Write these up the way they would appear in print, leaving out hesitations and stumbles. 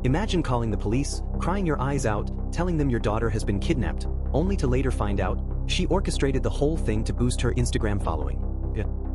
Imagine calling the police, crying your eyes out, telling them your daughter has been kidnapped, only to later find out she orchestrated the whole thing to boost her Instagram following.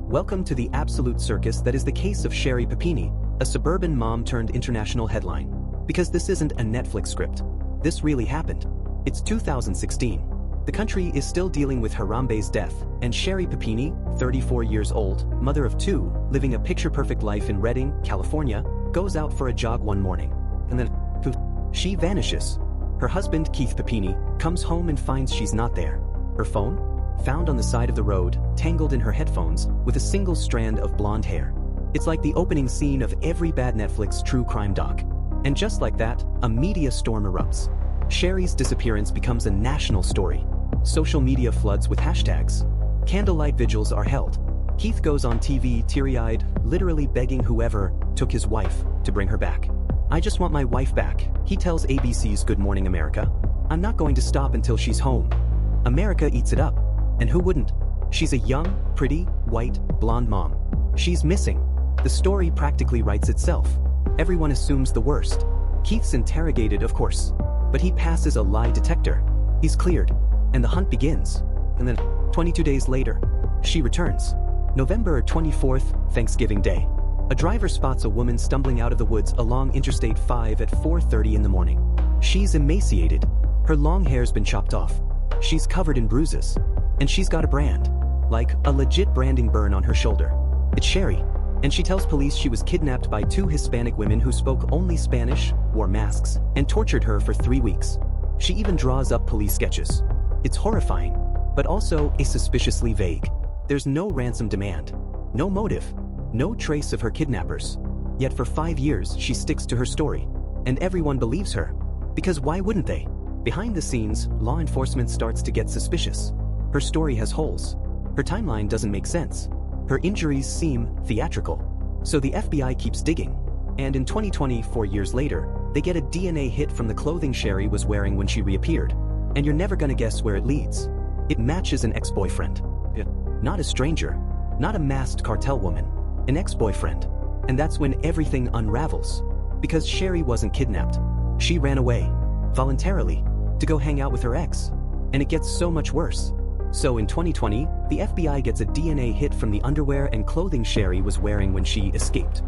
Welcome to the absolute circus that is the case of Sherri Papini, a suburban mom turned international headline. Because this isn't a Netflix script. This really happened. It's 2016. The country is still dealing with Harambe's death, and Sherri Papini, 34 years old, mother of two, living a picture-perfect life in Redding, California, goes out for a jog one morning. And then, poof, she vanishes. Her husband, Keith Papini, comes home and finds she's not there. Her phone? Found on the side of the road, tangled in her headphones, with a single strand of blonde hair. It's like the opening scene of every bad Netflix true crime doc. And just like that, a media storm erupts. Sherri's disappearance becomes a national story. Social media floods with hashtags. Candlelight vigils are held. Keith goes on TV teary-eyed, literally begging whoever took his wife to bring her back. "I just want my wife back," he tells ABC's Good Morning America. "I'm not going to stop until she's home." America eats it up. And who wouldn't? She's a young, pretty, white, blonde mom. She's missing. The story practically writes itself. Everyone assumes the worst. Keith's interrogated, of course. But he passes a lie detector. He's cleared. And the hunt begins. And then, 22 days later, she returns. November 24th, Thanksgiving Day. A driver spots a woman stumbling out of the woods along Interstate 5 at 4:30 in the morning. She's emaciated. Her long hair's been chopped off. She's covered in bruises. And she's got a brand. Like a legit branding burn on her shoulder. It's Sherri. And she tells police she was kidnapped by two Hispanic women who spoke only Spanish, wore masks, and tortured her for 3 weeks. She even draws up police sketches. It's horrifying, but also suspiciously vague. There's no ransom demand, no motive, no trace of her kidnappers. Yet for 5 years she sticks to her story, and everyone believes her. Because why wouldn't they? Behind the scenes, law enforcement starts to get suspicious. Her story has holes. Her timeline doesn't make sense. Her injuries seem theatrical. So the FBI keeps digging. And in 2020, 4 years later, they get a DNA hit from the clothing Sherri was wearing when she reappeared. And you're never gonna guess where it leads. It matches an ex-boyfriend. Not a stranger, not a masked cartel woman, an ex-boyfriend. And that's when everything unravels. Because Sherri wasn't kidnapped. She ran away, voluntarily, to go hang out with her ex. And it gets so much worse. So in 2020, the FBI gets a DNA hit from the underwear and clothing Sherri was wearing when she escaped.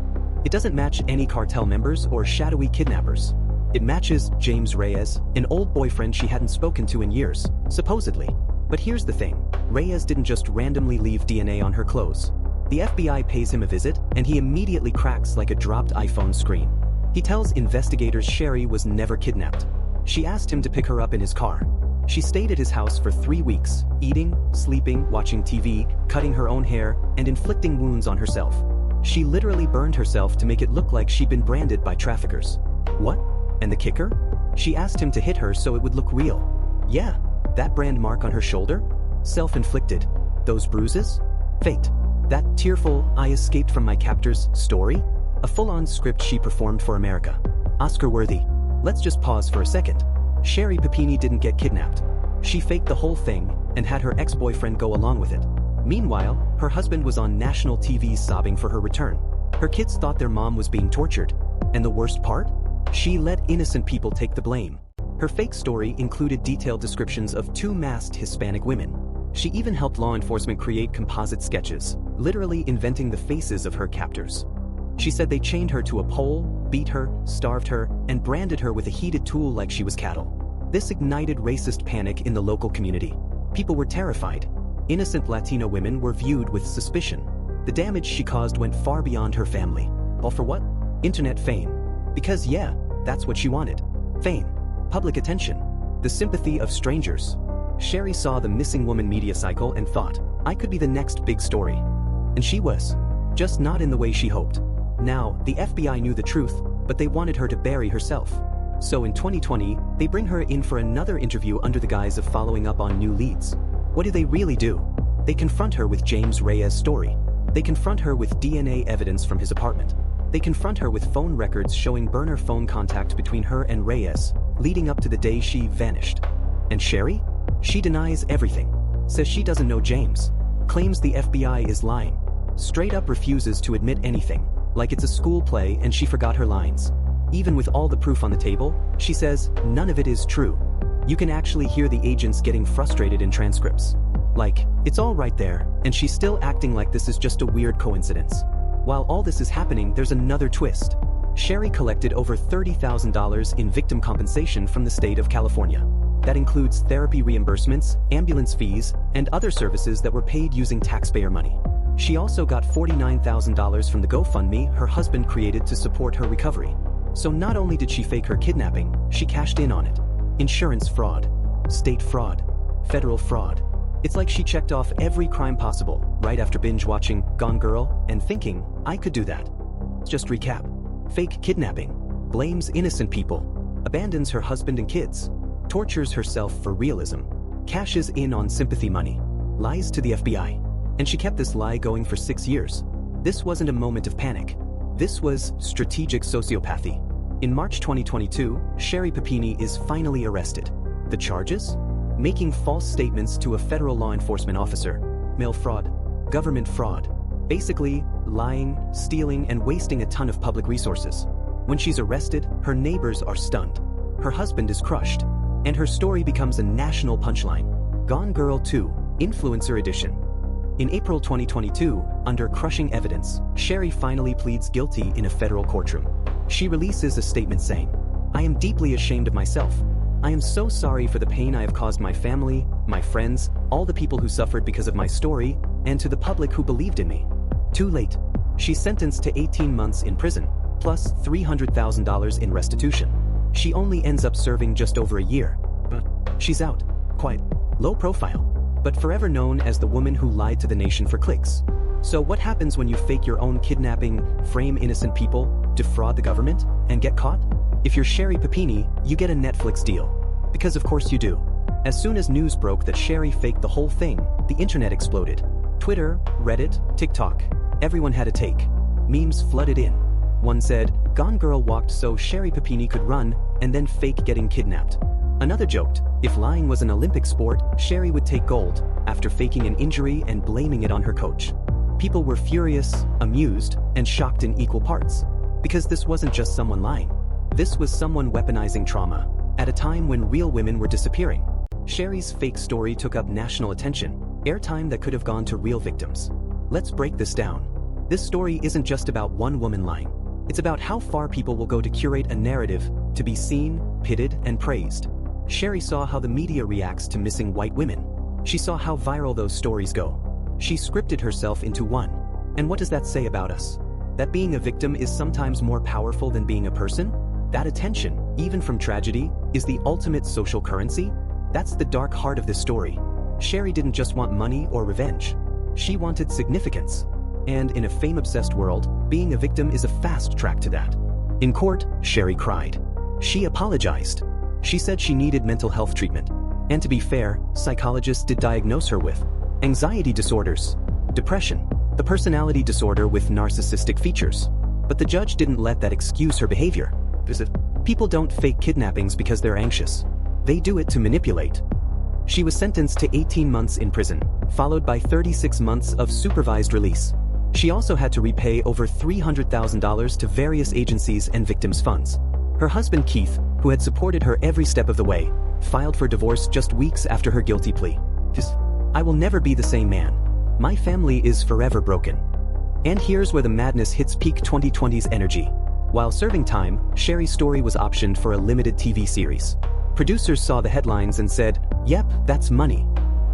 It doesn't match any cartel members or shadowy kidnappers. It matches James Reyes, an old boyfriend she hadn't spoken to in years, supposedly. But here's the thing, Reyes didn't just randomly leave DNA on her clothes. The FBI pays him a visit, and he immediately cracks like a dropped iPhone screen. He tells investigators Sherri was never kidnapped. She asked him to pick her up in his car. She stayed at his house for 3 weeks, eating, sleeping, watching TV, cutting her own hair, and inflicting wounds on herself. She literally burned herself to make it look like she'd been branded by traffickers. What? And the kicker? She asked him to hit her so it would look real. Yeah, that brand mark on her shoulder? Self-inflicted. Those bruises? Faked. That tearful, "I escaped from my captors" story? A full-on script she performed for America. Oscar-worthy. Let's just pause for a second. Sherri Papini didn't get kidnapped. She faked the whole thing and had her ex-boyfriend go along with it. Meanwhile, her husband was on national TV sobbing for her return. Her kids thought their mom was being tortured. And the worst part? She let innocent people take the blame. Her fake story included detailed descriptions of two masked Hispanic women. She even helped law enforcement create composite sketches, literally inventing the faces of her captors. She said they chained her to a pole, beat her, starved her, and branded her with a heated tool like she was cattle. This ignited racist panic in the local community. People were terrified. Innocent Latino women were viewed with suspicion. The damage she caused went far beyond her family. All for what? Internet fame. Because yeah, that's what she wanted. Fame. Public attention. The sympathy of strangers. Sherri saw the missing woman media cycle and thought, I could be the next big story. And she was. Just not in the way she hoped. Now, the FBI knew the truth, but they wanted her to bury herself. So in 2020, they bring her in for another interview under the guise of following up on new leads. What do they really do? They confront her with James Reyes' story. They confront her with DNA evidence from his apartment. They confront her with phone records showing burner phone contact between her and Reyes, leading up to the day she vanished. And Sherri? She denies everything. Says she doesn't know James. Claims the FBI is lying. Straight up refuses to admit anything, like it's a school play and she forgot her lines. Even with all the proof on the table, she says none of it is true. You can actually hear the agents getting frustrated in transcripts. Like, it's all right there, and she's still acting like this is just a weird coincidence. While all this is happening, there's another twist. Sherri collected over $30,000 in victim compensation from the state of California. That includes therapy reimbursements, ambulance fees, and other services that were paid using taxpayer money. She also got $49,000 from the GoFundMe her husband created to support her recovery. So not only did she fake her kidnapping, she cashed in on it. Insurance fraud, state fraud, federal fraud. It's like she checked off every crime possible right after binge watching Gone Girl and thinking, I could do that. Just recap. Fake kidnapping, blames innocent people, abandons her husband and kids, tortures herself for realism, cashes in on sympathy money, lies to the FBI. And she kept this lie going for 6 years. This wasn't a moment of panic. This was strategic sociopathy. In March 2022, Sherri Papini is finally arrested. The charges? Making false statements to a federal law enforcement officer, mail fraud, government fraud. Basically, lying, stealing, and wasting a ton of public resources. When she's arrested, her neighbors are stunned. Her husband is crushed. And her story becomes a national punchline. Gone Girl 2, Influencer Edition. In April 2022, under crushing evidence, Sherri finally pleads guilty in a federal courtroom. She releases a statement saying, I am deeply ashamed of myself. I am so sorry for the pain I have caused my family, my friends, all the people who suffered because of my story, and to the public who believed in me. Too late. She's sentenced to 18 months in prison, plus $300,000 in restitution. She only ends up serving just over a year. But she's out. Quite low profile, but forever known as the woman who lied to the nation for clicks. So what happens when you fake your own kidnapping, frame innocent people, defraud the government, and get caught? If you're Sherri Papini, you get a Netflix deal. Because of course you do. As soon as news broke that Sherri faked the whole thing, the internet exploded. Twitter, Reddit, TikTok, everyone had a take. Memes flooded in. One said, Gone Girl walked so Sherri Papini could run, and then fake getting kidnapped. Another joked, if lying was an Olympic sport, Sherri would take gold, after faking an injury and blaming it on her coach. People were furious, amused, and shocked in equal parts. Because this wasn't just someone lying. This was someone weaponizing trauma, at a time when real women were disappearing. Sherri's fake story took up national attention, airtime that could have gone to real victims. Let's break this down. This story isn't just about one woman lying. It's about how far people will go to curate a narrative, to be seen, pitted, and praised. Sherri saw how the media reacts to missing white women. She saw how viral those stories go. She scripted herself into one. And what does that say about us? That being a victim is sometimes more powerful than being a person? That attention, even from tragedy, is the ultimate social currency? That's the dark heart of this story. Sherri didn't just want money or revenge. She wanted significance. And in a fame-obsessed world, being a victim is a fast track to that. In court, Sherri cried. She apologized. She said she needed mental health treatment. And to be fair, psychologists did diagnose her with anxiety disorders, depression, the personality disorder with narcissistic features. But the judge didn't let that excuse her behavior. People don't fake kidnappings because they're anxious. They do it to manipulate. She was sentenced to 18 months in prison, followed by 36 months of supervised release. She also had to repay over $300,000 to various agencies and victims' funds. Her husband Keith, who had supported her every step of the way, filed for divorce just weeks after her guilty plea. I will never be the same man. My family is forever broken. And here's where the madness hits peak 2020's energy. While serving time, Sherri's story was optioned for a limited TV series. Producers saw the headlines and said, yep, that's money.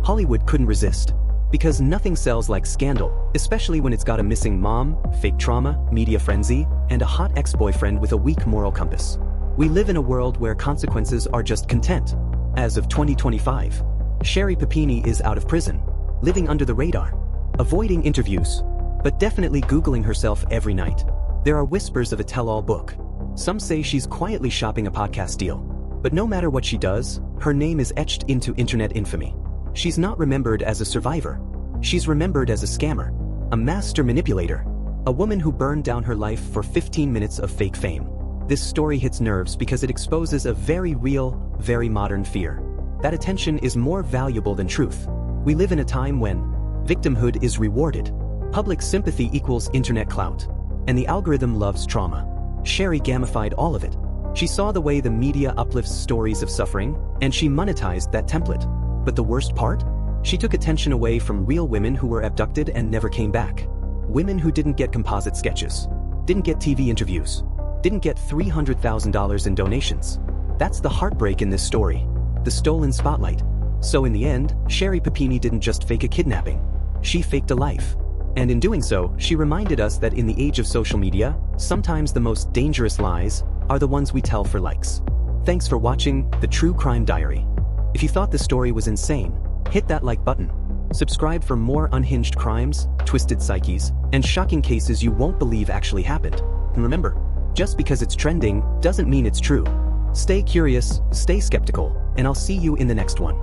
Hollywood couldn't resist. Because nothing sells like scandal, especially when it's got a missing mom, fake trauma, media frenzy, and a hot ex-boyfriend with a weak moral compass. We live in a world where consequences are just content. As of 2025, Sherri Papini is out of prison, living under the radar, avoiding interviews, but definitely Googling herself every night. There are whispers of a tell-all book. Some say she's quietly shopping a podcast deal. But no matter what she does, her name is etched into internet infamy. She's not remembered as a survivor. She's remembered as a scammer, a master manipulator, a woman who burned down her life for 15 minutes of fake fame. This story hits nerves because it exposes a very real, very modern fear. That attention is more valuable than truth. We live in a time when victimhood is rewarded, public sympathy equals internet clout, and the algorithm loves trauma. Sherri gamified all of it. She saw the way the media uplifts stories of suffering, and she monetized that template. But the worst part? She took attention away from real women who were abducted and never came back. Women who didn't get composite sketches, didn't get TV interviews, didn't get $300,000 in donations. That's the heartbreak in this story. The stolen spotlight. So in the end, Sherri Papini didn't just fake a kidnapping. She faked a life. And in doing so, she reminded us that in the age of social media, sometimes the most dangerous lies are the ones we tell for likes. Thanks for watching The True Crime Diary. If you thought the story was insane, hit that like button. Subscribe for more unhinged crimes, twisted psyches, and shocking cases you won't believe actually happened. And remember, just because it's trending doesn't mean it's true. Stay curious, stay skeptical, and I'll see you in the next one.